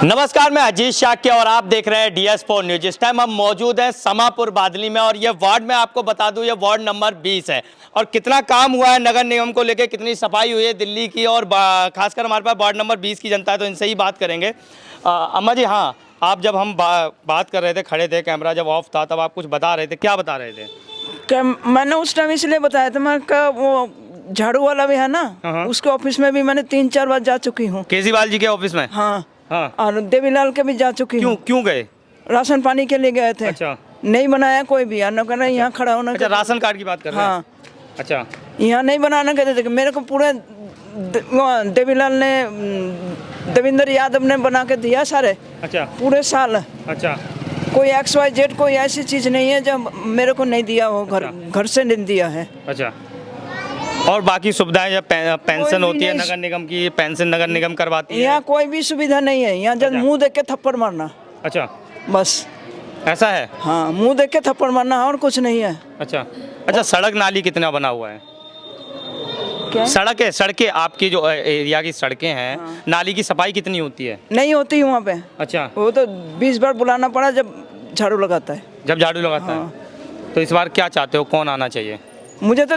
नमस्कार, मैं अजीत शाक्य और आप देख रहे हैं DS4 न्यूज। इस टाइम हम मौजूद हैं समापुर बादली में और ये वार्ड में आपको बता दूं ये वार्ड नंबर 20 है और कितना काम हुआ है नगर निगम को लेकर, कितनी सफाई हुई है दिल्ली की और खासकर हमारे पास वार्ड नंबर 20 की जनता है तो इनसे ही बात करेंगे। अम्मा जी, हाँ, आप जब हम बात कर रहे थे, खड़े थे, कैमरा जब ऑफ था तब आप कुछ बता रहे थे, क्या बता रहे थे? क्या मैंने उस टाइम इसलिए बताया था, मैं का वो झाड़ू वाला भी है ना, उसके ऑफिस में भी मैंने 3-4 बार जा चुकी हूँ। केजरीवाल जी के ऑफिस में? हाँ हाँ। और देवीलाल के भी जा चुकी हूँ। क्यों गए? राशन पानी के लिए गए थे। अच्छा। नहीं बनाया कोई भी, न कर रहे यहाँ खड़ा होना। अच्छा, राशन कार्ड की बात कर रहे हैं? हाँ। अच्छा, यहाँ नहीं बनाना कहते थे। मेरे को पूरे देवीलाल ने, देवेंद्र यादव ने बना के दिया सारे। अच्छा। पूरे साल। अच्छा। कोई XYZ कोई ऐसी चीज नहीं है जो मेरे को नहीं दिया हो, घर से नहीं दिया है। अच्छा। और बाकी सुविधाएं जब पेंशन होती है नगर निगम की, पेंशन नगर निगम करवाती है? यहाँ कोई भी सुविधा नहीं है। यहाँ जब मुंह देख के थप्पड़ मारना। अच्छा। बस ऐसा है? हाँ, मुंह देख के थप्पड़ मारना और कुछ नहीं है। अच्छा। अच्छा, सड़क नाली कितना बना हुआ है? क्या? सड़कें आपकी जो एरिया की सड़कें हैं, हाँ। नाली की सफाई कितनी होती है? नहीं होती वहाँ पे। अच्छा। वो तो 20 बार बुलाना पड़ा जब झाड़ू लगाता है। जब झाड़ू लगाता है तो इस बार क्या चाहते हो, कौन आना चाहिए? मुझे तो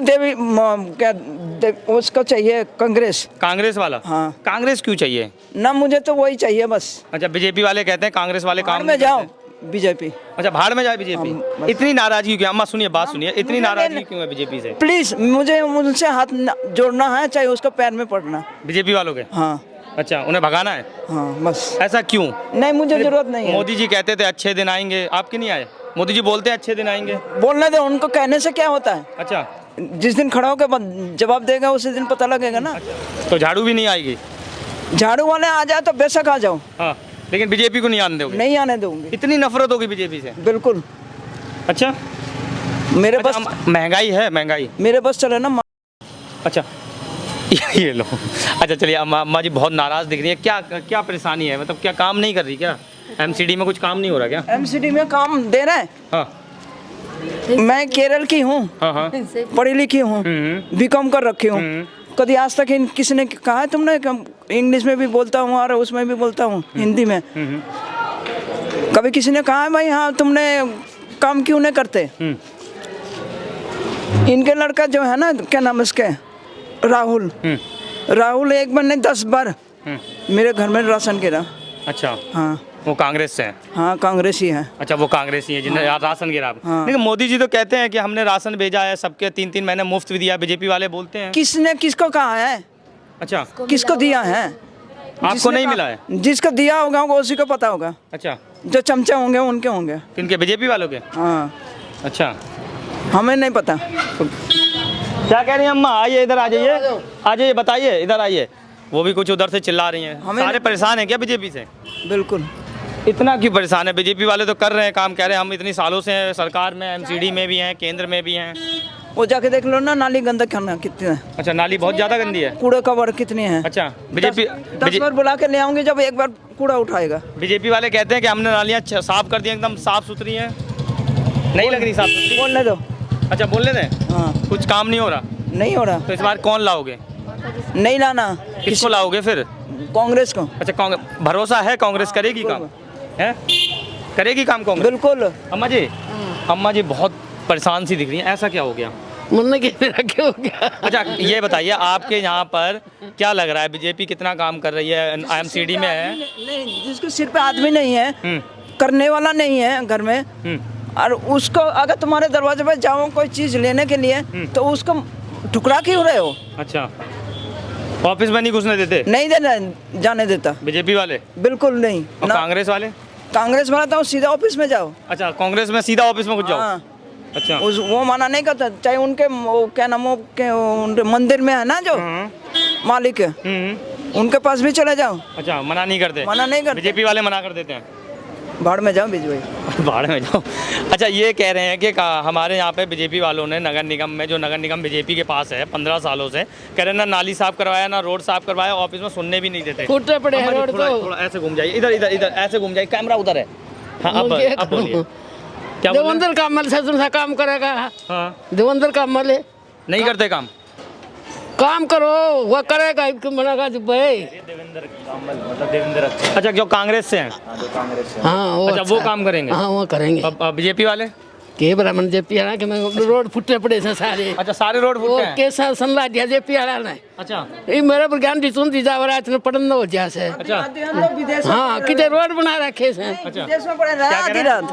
उसको चाहिए, कांग्रेस वाला। हाँ। कांग्रेस क्यों चाहिए? ना, मुझे तो वही चाहिए बस। अच्छा, बीजेपी वाले कहते हैं कांग्रेस वाले काम में जाओ बीजेपी। अच्छा, भाड़ में जाए बीजेपी। इतनी नाराजगी क्यों? अम्मा सुनिए, बात सुनिए, इतनी नाराजगी क्यों है बीजेपी से? प्लीज मुझे उनसे हाथ जोड़ना है, चाहे उसको पैर में पड़ना। बीजेपी वालों के? हाँ। अच्छा, उन्हें भगाना है? हाँ, बस। ऐसा क्यों? नहीं, मुझे जरूरत नहीं है। मोदी जी कहते थे अच्छे दिन आएंगे, आपके नहीं आए? मोदी जी बोलते हैं अच्छे दिन आएंगे। बोलने दे, उनको कहने से क्या होता है? अच्छा। जिस दिन खड़ा होकर जवाब देगा उसी दिन पता लगेगा ना। अच्छा। तो झाड़ू भी नहीं आएगी? झाड़ू वाले आ जाए तो बेशक आ जाओ। हाँ, लेकिन बीजेपी को नहीं आने दोगे? नहीं आने दूंगी। इतनी नफरत होगी बीजेपी से? बिल्कुल। अच्छा। मेरे अच्छा, बस महंगाई है, महंगाई मेरे बस चले ना। अच्छा। ये लो। अच्छा, चलिए, अम्मा जी बहुत नाराज दिख रही है, क्या परेशानी है? मतलब क्या काम नहीं कर रही क्या? MCD में कुछ काम नहीं हो रहा क्या? MCD में काम दे रहे हैं। हाँ। मैं केरल की हूँ। हाँ हाँ। पढ़ी लिखी हूँ, BCom कर रखी हूँ। कभी आज तक किसी ने कहा है तुमने? इंग्लिश में भी बोलता हूँ और उसमें भी बोलता हूँ, हिंदी में। कभी किसी ने कहा है भाई हाँ तुमने काम क्यों नहीं करते? इनके लड़का जो है ना, क्या नाम इसके, राहुल एक बार नहीं 10 बार मेरे घर में राशन गिरा। अच्छा। हाँ, वो कांग्रेस से है? हाँ, कांग्रेस ही है। अच्छा, वो कांग्रेस ही है जिन्हें राशन गिरा। हाँ। लेकिन मोदी जी तो कहते हैं कि हमने राशन भेजा है, सबके 3-3 महीने मुफ्त भी दिया। बीजेपी वाले बोलते हैं। किसने किसको कहा है? अच्छा, किसको दिया है? आपको नहीं मिला है? जिसको दिया होगा उसी को पता होगा। अच्छा। जो चमचे होंगे उनके होंगे। किनके? बीजेपी वालों के? हाँ। अच्छा, हमें नहीं पता। क्या कह रही हैं अम्मा? आइए, इधर आ जाइए, आ जाइए, बताइए, इधर आइए। वो भी कुछ उधर से चिल्ला रही हैं। सारे परेशान हैं क्या बीजेपी से? बिल्कुल। इतना क्यों परेशान है? बीजेपी वाले तो कर रहे हैं काम, कह रहे हैं हम इतनी सालों से हैं सरकार में, MCD में भी हैं, केंद्र में भी हैं। वो जाके देख लो ना, नाली गंदा खाना कितनी है। अच्छा, नाली बहुत ज़्यादा गंदी है? कूड़े कवर कितनी है? अच्छा, बीजेपी 10 बार बुला के ले आऊंगी जब एक बार कूड़ा उठाएगा। बीजेपी वाले कहते हैं कि हमने नालियाँ साफ कर दी, एकदम साफ सुथरी हैं। नहीं लग रही साफ सुथरी? बोलने दो। अच्छा, बोलने दें। हाँ। कुछ काम नहीं हो रहा? नहीं हो रहा। तो इस बार कौन लाओगे? नहीं लाना। किसको लाओगे फिर? कांग्रेस को। अच्छा, कांग्रेस भरोसा है कांग्रेस करेगी काम? है, करेगी काम कांग्रेस? बिल्कुल। अम्मा जी बहुत परेशान सी दिख रही हैं, ऐसा क्या हो गया? मुन्ने के क्या हो गया? अच्छा, ये बताइए आपके यहाँ पर क्या लग रहा है, बीजेपी कितना काम कर रही है? MCD में है? नहीं, जिसके सिर पे आदमी नहीं है, करने वाला नहीं है घर में, और उसको अगर तुम्हारे दरवाजे पे जाओ कोई चीज लेने के लिए तो उसको ठुकरा क्यों रहे हो? अच्छा, ऑफिस में नहीं घुसने देते? नहीं देना, जाने देता। बीजेपी वाले? बिल्कुल नहीं। और कांग्रेस वाले? कांग्रेस वाला तो सीधा ऑफिस में जाओ। अच्छा, कांग्रेस में सीधा ऑफिस में घुस जाओ। हाँ। अच्छा, वो मना नहीं करता, चाहे उनके क्या नाम उनके मंदिर में है ना जो मालिक है, उनके पास भी चले जाओ। अच्छा, मना नहीं करते? मना नहीं करते। बीजेपी वाले मना कर देते हैं? भाड़ में जाओ बीज भाई। भाड़ में जाओ। अच्छा, ये कह रहे हैं कि हमारे यहाँ पे बीजेपी वालों ने नगर निगम में, जो नगर निगम बीजेपी के पास है 15 सालों से, कह रहे हैं ना नाली साफ करवाया ना रोड साफ करवाया, ऑफिस में सुनने भी नहीं देते। फूटे पड़े हैं रोड। थोड़ा ऐसे घूम जाइए, इधर इधर इधर ऐसे घूम जाइए, कैमरा उधर है। हाँ, अब बोलिए, क्या? देवेंद्र कामल से तुमसे काम करेगा? हाँ, देवेंद्र कामल है। नहीं करते काम? काम करो वो करेगा, क्यों मना कर भाई। अच्छा, जो कांग्रेस से हैं। हाँ वो अच्छा, वो काम करेंगे। हाँ वो करेंगे। अब बीजेपी वाले। के ब्राह्मण जेपी वाला के मैं रोड फुटे पड़े से सारे। अच्छा, सारे रोड वो फुटे हैं। के साथ सनला दिया जेपी वाला ने। अच्छा ये मेरे पर ज्ञान दी सुन दी जावरा इतने पढ़न हो जा से। अच्छा विदेश हाँ किधर रोड बना रखे से। अच्छा, विदेश में पड़े रहा आधी रात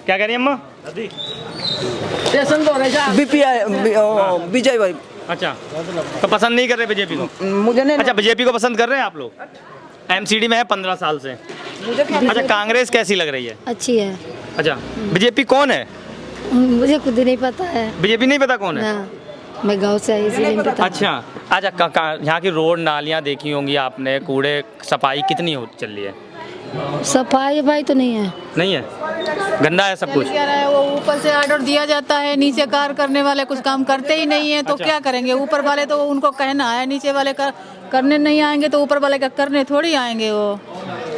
क्या कह रही है अम्मा? स्टेशन तो रह जा। बीपीआई विजय भाई अच्छा, तो पसंद नहीं कर रहे बीजेपी को? मुझे नहीं। अच्छा, बीजेपी को पसंद कर रहे हैं आप लोग? एमसीडी में है 15 साल से। अच्छा, कांग्रेस कैसी लग रही है? अच्छी है। अच्छा, बीजेपी कौन है? मुझे खुद नहीं पता है बीजेपी नहीं पता कौन है? ना, मैं गांव से आई इसलिए नहीं पता। अच्छा अच्छा, यहाँ की रोड नालियाँ देखी होंगी आपने, कूड़े सफाई कितनी हो चल रही है? सफाई भाई तो नहीं है। नहीं है, गंदा है सब कुछ। क्या रहा है वो, ऊपर से ऑर्डर दिया जाता है, नीचे कार करने वाले कुछ काम करते ही नहीं है, तो अच्छा। क्या करेंगे? ऊपर वाले तो उनको कहना है, नीचे वाले करने नहीं आएंगे तो ऊपर वाले का करने थोड़ी आएंगे वो।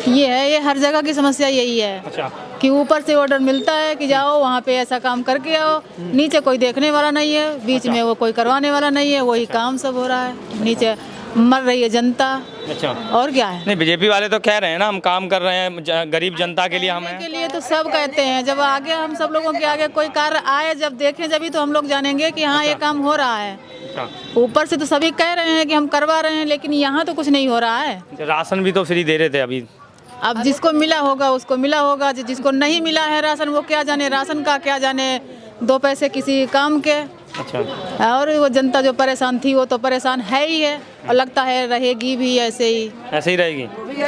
ये है, ये हर जगह की समस्या यही है अच्छा, कि ऊपर से ऑर्डर मिलता है कि जाओ वहाँ पे ऐसा काम करके आओ, नीचे कोई देखने वाला नहीं है, बीच में वो कोई करवाने वाला नहीं है, वही काम सब हो रहा है, नीचे मर रही है जनता। अच्छा, और क्या है? नहीं बीजेपी वाले तो कह रहे हैं ना हम काम कर रहे हैं गरीब जनता के लिए, हम के हैं। लिए तो सब कहते हैं, जब आगे हम सब लोगों के आगे कोई कार्य आए, जब देखें जब तो हम लोग जानेंगे कि हाँ ये काम हो रहा है। अच्छा, ऊपर से तो सभी कह रहे हैं कि हम करवा रहे हैं, लेकिन यहाँ तो कुछ नहीं हो रहा है। राशन भी तो फ्री दे रहे थे अभी। अब जिसको मिला होगा उसको मिला होगा, जिसको नहीं मिला है राशन वो क्या जाने, राशन का क्या जाने, 2 पैसे किसी काम के। अच्छा, और वो जनता जो परेशान थी वो तो परेशान है ही है, और लगता है रहेगी भी ऐसे ही। ऐसे ही रहेगी।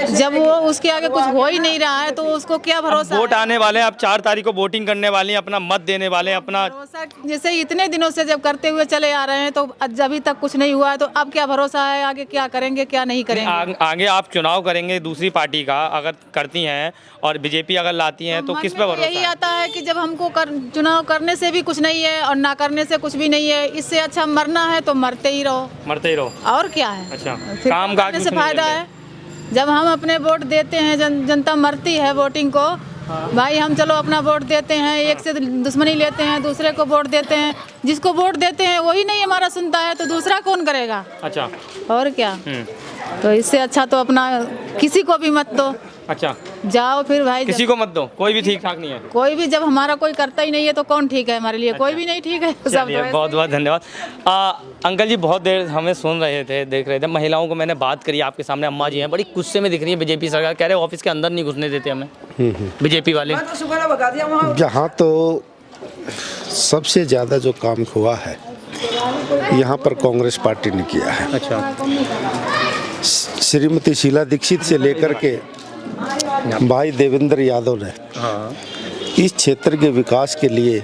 जब वो उसके आगे कुछ हो ही नहीं रहा है तो उसको क्या भरोसा वोट है? आने वाले हैं, अब 4 तारीख को वोटिंग करने वाली हैं, अपना मत देने वाले हैं, अपना। भरोसा जैसे इतने दिनों से जब करते हुए चले आ रहे हैं तो अभी तक कुछ नहीं हुआ है, तो अब क्या भरोसा है आगे क्या करेंगे क्या नहीं करेंगे? आगे आप चुनाव करेंगे दूसरी पार्टी का, अगर करती हैं और बीजेपी अगर लाती हैं तो मन किस पे में भरोसा यही है? आता है कि जब हमको चुनाव करने से भी कुछ नहीं है और ना करने से कुछ भी नहीं है, इससे अच्छा मरना है तो मरते ही रहो, मरते ही रहो। और क्या है? अच्छा, फिर काम काज करने कुछ से नहीं फायदा चल है। जब हम अपने वोट देते हैं, जनता मरती है वोटिंग को, भाई हम चलो अपना वोट देते हैं, एक से दुश्मनी लेते हैं, दूसरे को वोट देते हैं, जिसको वोट देते हैं वही नहीं हमारा सुनता है तो दूसरा कौन करेगा? अच्छा, और क्या? तो इससे अच्छा तो अपना किसी को भी मत दो, अच्छा, जाओ फिर भाई। किसी को मत दो, कोई भी ठीक ठाक नहीं है। कोई भी जब हमारा कोई करता ही नहीं है तो कौन ठीक है हमारे लिए? कोई भी नहीं ठीक है। सब चलिए, तो बहुत बहुत धन्यवाद। अंकल जी बहुत देर हमें सुन रहे थे, देख रहे थे, महिलाओं को मैंने बात करी आपके सामने, अम्मा जी हैं, बड़ी गुस्से में दिख रही है बीजेपी सरकार, कह रहे ऑफिस के अंदर नहीं घुसने देते हमें बीजेपी वाले। मैं तो सुबह बता दिया वहाँ यहाँ तो सबसे ज़्यादा जो काम हुआ है यहाँ पर कांग्रेस पार्टी ने किया है। अच्छा, श्रीमती शीला दीक्षित से लेकर के भाई देवेंद्र यादव ने हाँ, इस क्षेत्र के विकास के लिए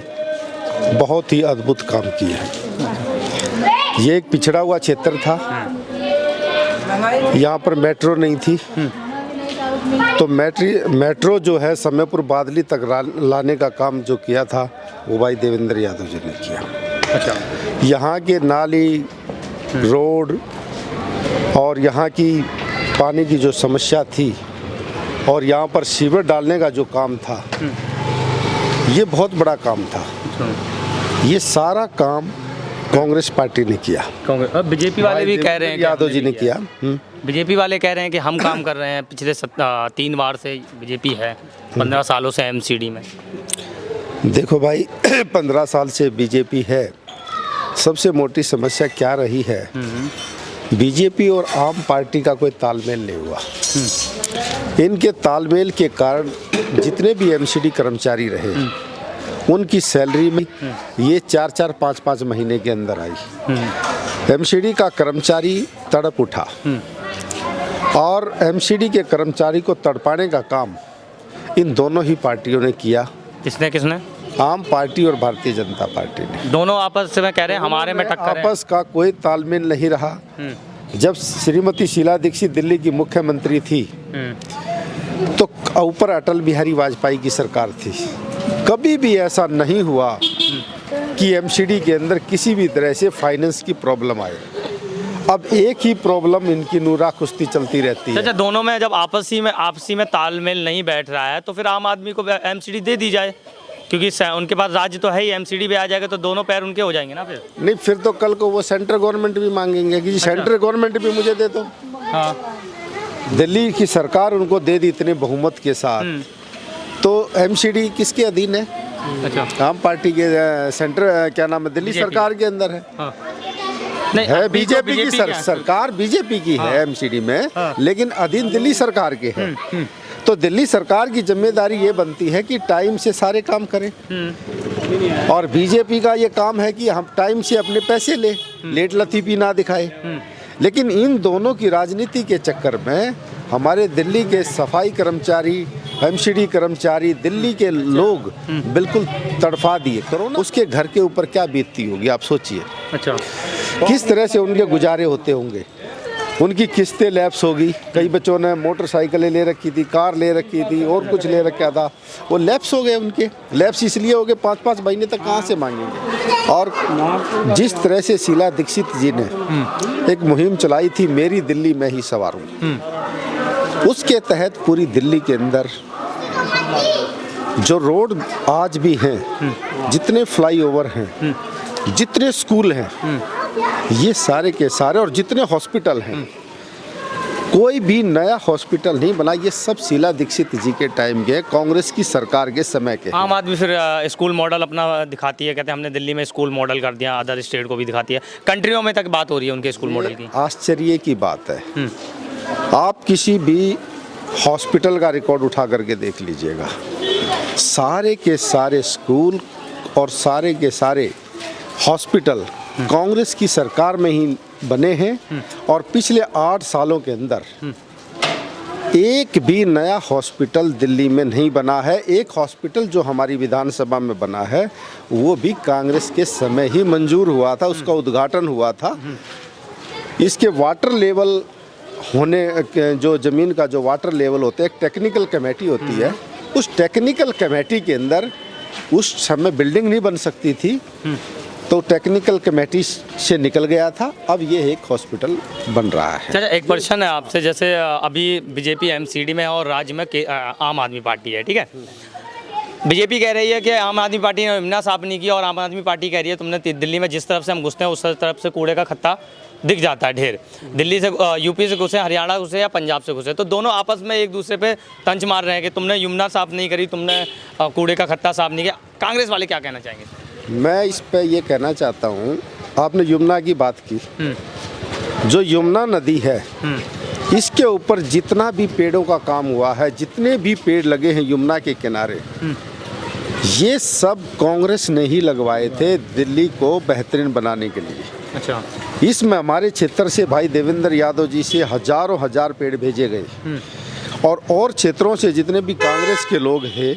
बहुत ही अद्भुत काम किए हैं। ये एक पिछड़ा हुआ क्षेत्र था, यहाँ पर मेट्रो नहीं थी, तो मेट्रो जो है समयपुर बादली तक लाने का काम जो किया था वो भाई देवेंद्र यादव जी ने किया। अच्छा, यहाँ के नाली, रोड और यहाँ की पानी की जो समस्या थी और यहाँ पर सीवर डालने का जो काम था, ये बहुत बड़ा काम था। ये सारा काम कांग्रेस पार्टी ने किया। कांग्रेस, अब बीजेपी वाले भी कह रहे हैं कि यादव हमने जी ने भी किया। बीजेपी वाले कह रहे हैं कि हम काम कर रहे हैं, पिछले 3 बार से बीजेपी है, 15 सालों से एमसीडी में। देखो भाई 15 साल से बीजेपी है, सबसे मोटी समस्या क्या रही है, बीजेपी और आम पार्टी का कोई तालमेल नहीं हुआ। इनके तालमेल के कारण जितने भी एमसीडी कर्मचारी रहे उनकी सैलरी में ये 4-4, 5-5 महीने के अंदर आई। एमसीडी का कर्मचारी तड़प उठा और एमसीडी के कर्मचारी को तड़पाने का काम इन दोनों ही पार्टियों ने किया। किसने किसने? आम पार्टी और भारतीय जनता पार्टी ने। दोनों आपस में कह रहे हैं हमारे में टक्कर है। आपस का कोई तालमेल नहीं रहा। जब श्रीमती शीला दीक्षित दिल्ली की मुख्यमंत्री थी तो ऊपर अटल बिहारी वाजपेयी की सरकार थी। कभी भी ऐसा नहीं हुआ कि एमसीडी के अंदर किसी भी तरह से फाइनेंस की प्रॉब्लम आए। अब एक ही प्रॉब्लम इनकी नूरा कुश्ती चलती रहती है। अच्छा, दोनों में जब आपसी में तालमेल नहीं बैठ रहा है तो फिर आम आदमी को एमसीडी दे दी जाए। क्योंकि उनके पास राज्य तो है ही, एमसीडी भी आ जाएगा तो दोनों पैर उनके हो जाएंगे ना फिर। नहीं, फिर तो कल को वो सेंट्रल गवर्नमेंट भी मांगेंगे कि सेंट्रल गवर्नमेंट भी मुझे दे दो। हाँ, दिल्ली की सरकार उनको दे दी इतने बहुमत के साथ, तो एमसीडी किसके अधीन है? अच्छा, आम पार्टी के सेंटर क्या नाम है, दिल्ली सरकार के अंदर है। हाँ। नहीं, है अभी तो बीजेपी की सरकार बीजेपी की है एमसीडी में, लेकिन अधीन दिल्ली सरकार के है। तो दिल्ली सरकार की जिम्मेदारी ये बनती है कि टाइम से सारे काम करें, और बीजेपी का ये काम है कि हम टाइम से अपने पैसे ले, लेट लतीफी ना दिखाए। लेकिन इन दोनों की राजनीति के चक्कर में हमारे दिल्ली के सफाई कर्मचारी, एमसीडी कर्मचारी, दिल्ली के लोग बिल्कुल तड़फा दिए। कोरोना उसके घर के ऊपर क्या बीतती होगी आप सोचिए। अच्छा, किस तरह से उनके गुजारे होते होंगे, उनकी किस्तें लैप्स होगी। कई बच्चों ने मोटरसाइकिलें ले रखी थी, कार ले रखी थी और कुछ ले रखा था, वो लैप्स हो गए। उनके लैप्स इसलिए हो गए 5-5 महीने तक कहाँ से मांगेंगे। और जिस तरह से शीला दीक्षित जी ने एक मुहिम चलाई थी, मेरी दिल्ली मैं ही संवारूं, उसके तहत पूरी दिल्ली के अंदर जो रोड आज भी हैं, जितने फ्लाईओवर हैं, जितने स्कूल हैं, ये सारे के सारे, और जितने हॉस्पिटल हैं, कोई भी नया हॉस्पिटल नहीं बना। ये सब शीला दीक्षित जी के टाइम के, कांग्रेस की सरकार के समय के। आम आदमी फिर स्कूल मॉडल अपना दिखाती है, कहते हैं हमने दिल्ली में स्कूल मॉडल कर दिया, अदर स्टेट को भी दिखाती है, कंट्रियों में तक बात हो रही है उनके स्कूल मॉडल की। आश्चर्य की बात है, आप किसी भी हॉस्पिटल का रिकॉर्ड उठा करके देख लीजिएगा, सारे के सारे स्कूल और सारे के सारे हॉस्पिटल कांग्रेस की सरकार में ही बने हैं। और पिछले 8 सालों के अंदर एक भी नया हॉस्पिटल दिल्ली में नहीं बना है। एक हॉस्पिटल जो हमारी विधानसभा में बना है वो भी कांग्रेस के समय ही मंजूर हुआ था, उसका उद्घाटन हुआ था। इसके वाटर लेवल होने, जो ज़मीन का जो वाटर लेवल होता है, एक टेक्निकल कमेटी होती है, उस टेक्निकल कमेटी के अंदर उस समय बिल्डिंग नहीं बन सकती थी, तो टेक्निकल कमेटी से निकल गया था। अब ये एक हॉस्पिटल बन रहा है। अच्छा, एक प्रश्न है आपसे, जैसे अभी बीजेपी एमसीडी में और राज्य में आम आदमी पार्टी है, ठीक है। बीजेपी कह रही है कि आम आदमी पार्टी ने यमुना साफ नहीं किया, और आम आदमी पार्टी कह रही है तुमने दिल्ली में जिस तरफ से हम घुसते हैं उस तरफ से कूड़े का खत्ता दिख जाता है ढेर। दिल्ली से यूपी से घुसे, हरियाणा घुसे या पंजाब से घुसे, तो दोनों आपस में एक दूसरे पे तंज मार रहे हैं कि तुमने यमुना साफ नहीं करी, तुमने कूड़े का खत्ता साफ नहीं किया। कांग्रेस वाले क्या कहना चाहेंगे? मैं इस पे ये कहना चाहता हूँ, आपने यमुना की बात की, जो यमुना नदी है इसके ऊपर जितना भी पेड़ों का काम हुआ है, जितने भी पेड़ लगे हैं यमुना के किनारे, ये सब कांग्रेस ने ही लगवाए थे दिल्ली को बेहतरीन बनाने के लिए। अच्छा, इसमें हमारे क्षेत्र से भाई देवेंद्र यादव जी से हजारों हजार पेड़ भेजे गए, और क्षेत्रों से जितने भी कांग्रेस के लोग हैं,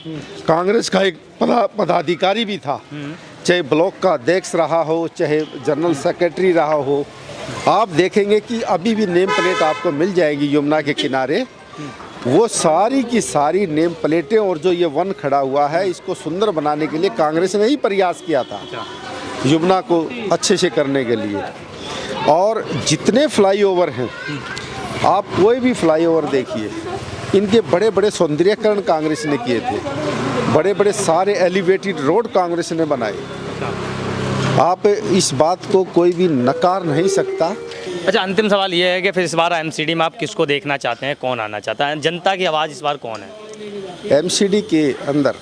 कांग्रेस का एक पदाधिकारी भी था, चाहे ब्लॉक का अध्यक्ष रहा हो, चाहे जनरल सेक्रेटरी रहा हो, आप देखेंगे कि अभी भी नेम प्लेट आपको मिल जाएगी यमुना के किनारे। वो सारी की सारी नेम प्लेटें, और जो ये वन खड़ा हुआ है, इसको सुंदर बनाने के लिए कांग्रेस ने ही प्रयास किया था यमुना को अच्छे से करने के लिए। और जितने फ्लाईओवर हैं, आप कोई भी फ्लाईओवर देखिए, इनके बड़े बड़े सौंदर्यीकरण कांग्रेस ने किए थे, बड़े बड़े सारे एलिवेटेड रोड कांग्रेस ने बनाए। आप इस बात को कोई भी नकार नहीं सकता। अच्छा, अंतिम सवाल ये है कि फिर इस बार एमसीडी में आप किसको देखना चाहते हैं, कौन आना चाहता है? जनता की आवाज़ इस बार कौन है एमसीडी के अंदर?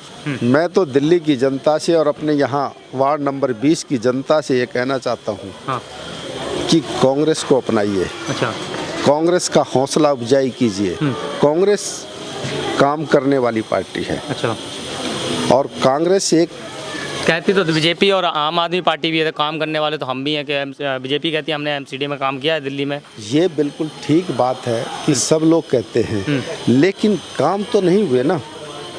मैं तो दिल्ली की जनता से और अपने यहाँ वार्ड नंबर 20 की जनता से ये कहना चाहता हूँ, हाँ, कि कांग्रेस को अपनाइए। अच्छा, कांग्रेस का हौसला अफजाई कीजिए। कांग्रेस काम करने वाली पार्टी है। अच्छा, और कांग्रेस एक कहती तो बीजेपी और आम आदमी पार्टी भी है, काम करने वाले तो हम भी हैं कि बीजेपी कहती है हमने एमसीडी में काम किया है दिल्ली में। ये बिल्कुल ठीक बात है कि सब लोग कहते हैं, लेकिन काम तो नहीं हुए ना।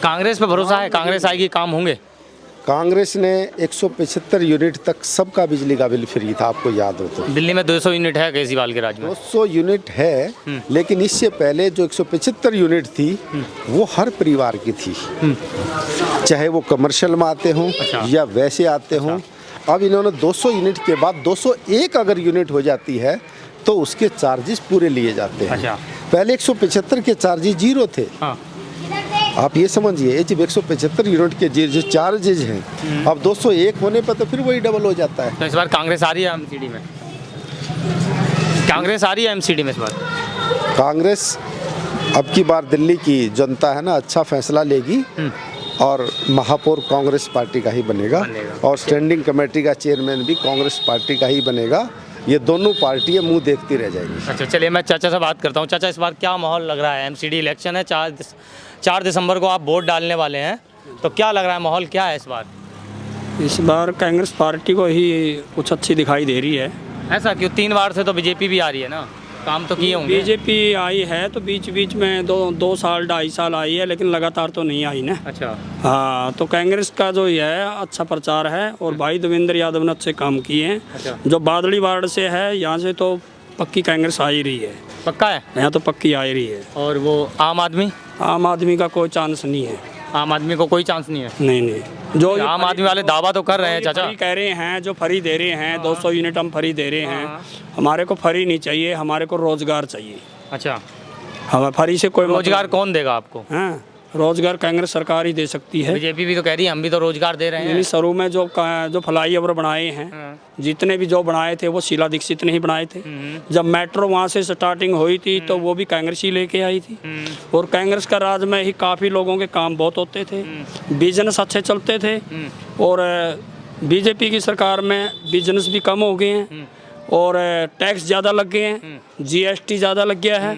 कांग्रेस पे भरोसा है, कांग्रेस आएगी, काम होंगे। कांग्रेस ने 175 यूनिट तक सबका बिजली का बिल फ्री था, आपको याद हो तो। दिल्ली में 200 यूनिट है केजरीवाल के राज में। 200 यूनिट है, लेकिन इससे पहले जो 175 यूनिट थी वो हर परिवार की थी, चाहे वो कमर्शियल में आते हों या वैसे आते हों। अब इन्होंने 200 यूनिट के बाद 201 अगर यूनिट हो जाती है तो उसके चार्जेस पूरे लिए जाते हैं। अच्छा। पहले 175 के चार्जेस 0 थे। हाँ। आप ये समझिए जब 175 यूनिट के जो चार्जेज हैं अब 201 होने पर तो फिर वही डबल हो जाता है। तो इस बार कांग्रेस आ रही है एमसीडी में? कांग्रेस आ रही है एमसीडी में इस बार? कांग्रेस अब की बार दिल्ली की जनता है ना अच्छा फैसला लेगी और महापौर कांग्रेस पार्टी का ही बनेगा और स्टैंडिंग कमेटी का चेयरमैन भी कांग्रेस पार्टी का ही बनेगा। ये दोनों पार्टियां मुंह देखती रह जाएंगी। अच्छा चलिए मैं चाचा से बात करता हूँ। चाचा इस बार क्या माहौल लग रहा है? एमसीडी इलेक्शन है, 4 दिसंबर को आप वोट डालने वाले हैं, तो क्या लग रहा है, माहौल क्या है इस बार? इस बार कांग्रेस पार्टी को ही कुछ अच्छी दिखाई दे रही है। ऐसा क्यों? 3 बार से तो बीजेपी भी आ रही है ना, काम तो किए होंगे। बीजेपी आई है तो बीच बीच में 2 साल 2.5 साल आई है, लेकिन लगातार तो नहीं आई ना। अच्छा हाँ, तो कांग्रेस का जो ये है अच्छा प्रचार है और भाई देवेंद्र यादव ने अच्छे काम किए हैं। अच्छा। जो बादली वार्ड से है यहाँ से तो पक्की कांग्रेस आ ही रही है, पक्का है? यहाँ तो पक्की आ ही रही है। और वो आम आदमी का कोई चांस नहीं है। आम आदमी को कोई चांस नहीं है? नहीं जो ये आम आदमी वाले दावा तो कर रहे हैं चाचा। फ्री कह रहे हैं, जो फ्री दे रहे हैं 200 यूनिट हम फ्री दे रहे हैं। हमारे को फ्री नहीं चाहिए, हमारे को रोजगार चाहिए। अच्छा, हमें फ्री से कोई रोजगार कौन देगा आपको? हाँ, रोजगार कांग्रेस सरकार ही दे सकती है। बीजेपी भी तो कह रही है हम भी तो रोजगार दे रहे हैं। यानी शुरू में जो फ्लाई ओवर बनाए हैं, जितने भी जो बनाए थे वो शीला दीक्षित ने ही बनाए थे। जब मेट्रो वहाँ से स्टार्टिंग हुई थी तो वो भी कांग्रेस ही लेके आई थी। और कांग्रेस का राज में ही काफ़ी लोगों के काम बहुत होते थे, बिजनेस अच्छे चलते थे। और बीजेपी की सरकार में बिजनेस भी कम हो गए हैं और टैक्स ज़्यादा लग गए हैं, जीएसटी ज़्यादा लग गया है।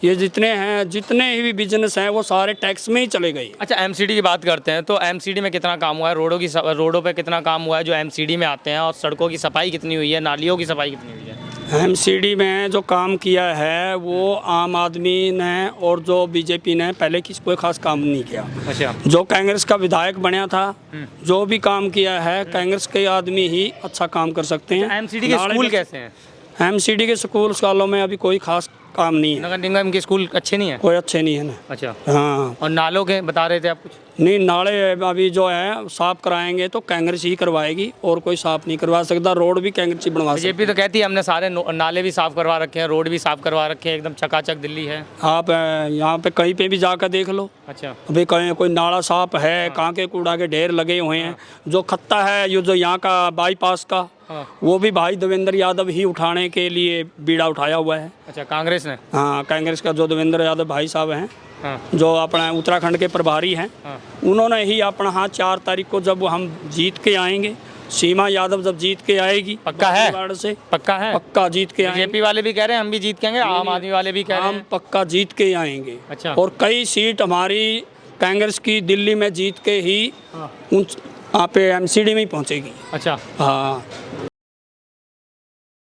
ये जितने ही बिजनेस हैं वो सारे टैक्स में ही चले गए। अच्छा, एमसीडी की बात करते हैं तो एमसीडी में कितना काम हुआ है? रोडों पे कितना काम हुआ है जो एमसीडी में आते हैं? और सड़कों की सफाई कितनी हुई है? नालियों की सफाई कितनी हुई है? एमसीडी में जो काम किया है वो आम आदमी ने और जो बीजेपी ने पहले कोई खास काम नहीं किया। अच्छा, जो कांग्रेस का विधायक बना था, जो भी काम किया है कांग्रेस के आदमी ही अच्छा काम कर सकते हैं। एमसीडी के स्कूल कैसे हैं? एमसीडी के स्कूल सालों में अभी कोई खास काम नहीं है। नगर निगम के स्कूल अच्छे नहीं है? कोई अच्छे नहीं है ना। अच्छा, हाँ, और नालों के बता रहे थे आप कुछ? नहीं, नाले अभी जो है साफ कराएंगे तो कांग्रेस ही करवाएगी और कोई साफ नहीं करवा सकता। रोड भी कांग्रेस ही बनवा सकती है। बीजेपी तो कहती है हमने सारे नाले भी साफ करवा रखे हैं, रोड भी साफ करवा रखे हैं, एकदम चकाचक दिल्ली है। आप यहाँ पे कहीं पे भी जाकर देख लो। अच्छा, अभी कहीं कोई नाला साफ है, कहाँ के कूड़ा के ढेर लगे हुए हैं। जो खत्ता है ये जो यहाँ का बाईपास का, वो भी भाई देवेंद्र यादव ही उठाने के लिए बीड़ा उठाया हुआ है। अच्छा, कांग्रेस ने? हाँ, कांग्रेस का जो देवेंद्र यादव भाई साहब हैं, जो अपना उत्तराखंड के प्रभारी हैं, उन्होंने ही अपना 4 तारीख को जब हम जीत के आएंगे, सीमा यादव जब जीत के आएगी, पक्का है? वार्ड से पक्का है? पक्का जीत के आएंगे। बीजेपी वाले भी कह रहे हैं हम भी जीत के आएंगे, आम आदमी वाले भी कह रहे हैं हम पक्का जीत के ही आएंगे। अच्छा। और कई सीट हमारी कांग्रेस की दिल्ली में जीत के ही यहाँ पे एमसीडी में ही पहुँचेगी। अच्छा, हाँ।